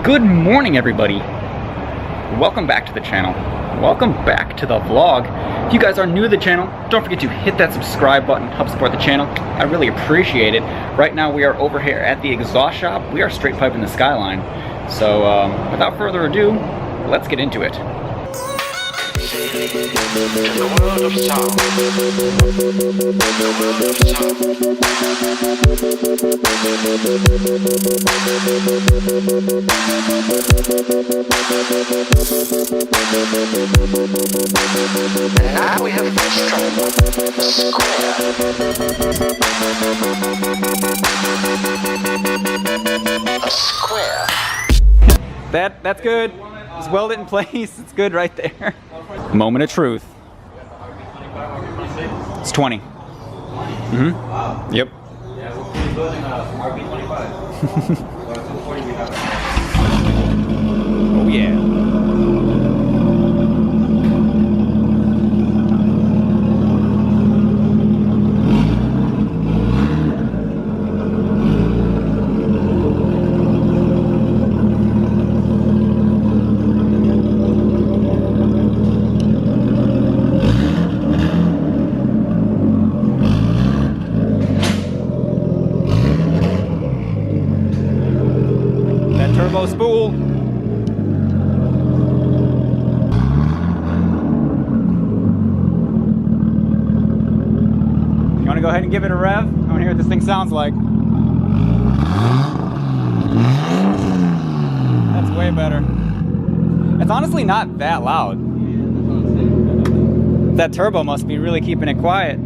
Good morning, everybody. Welcome back to the channel. Welcome back to the vlog. If you guys are new to the channel, don't forget to hit that subscribe button, help support the channel. I really appreciate it. Right now we are over here at the exhaust shop. We are straight piping the Skyline. So without further ado, let's get into it. The world of sound. The world of sound. And now we have first trouble. A square. That's good. Just weld it in place. It's good right there. Moment of truth. It's 20. Yep. Oh yeah. Turbo spool. You want to go ahead and give it a rev? I want to hear what this thing sounds like. That's way better. It's honestly not that loud. That turbo must be really keeping it quiet.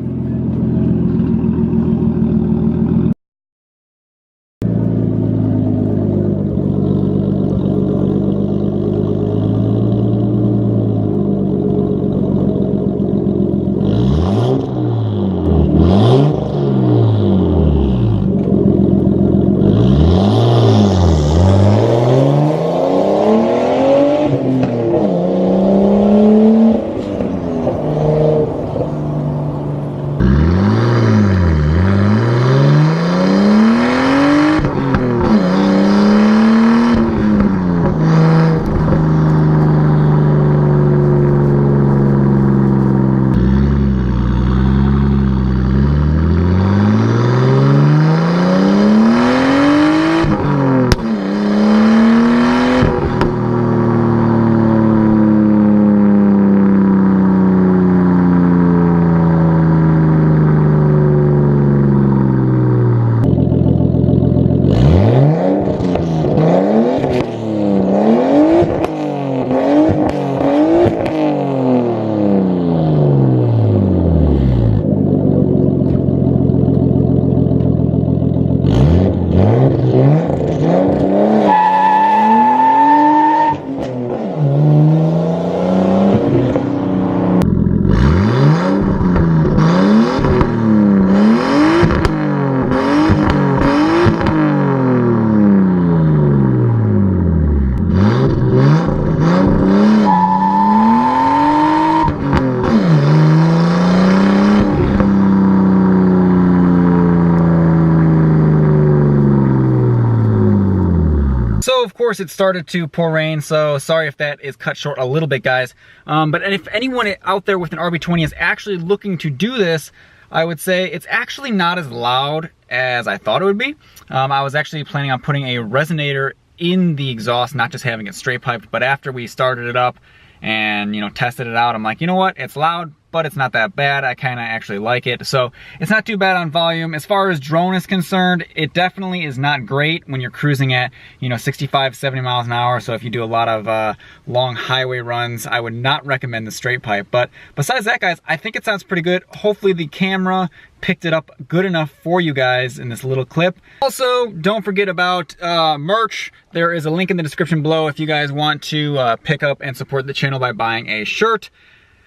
So of course it started to pour rain, so sorry if that is cut short a little bit, guys. But if anyone out there with an RB20 is actually looking to do this, I would say it's actually not as loud as I thought it would be. I was actually planning on putting a resonator in the exhaust, not just having it straight piped, but after we started it up and tested it out, I'm like, you know what, it's loud, but it's not that bad. I kind of actually like it. So it's not too bad on volume. As far as drone is concerned, it definitely is not great when you're cruising at 65, 70 miles an hour. So if you do a lot of long highway runs, I would not recommend the straight pipe. But besides that, guys, I think it sounds pretty good. Hopefully the camera picked it up good enough for you guys in this little clip. Also, don't forget about merch. There is a link in the description below if you guys want to pick up and support the channel by buying a shirt.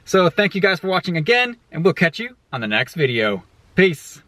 So thank you guys for watching again, and we'll catch you on the next video. Peace.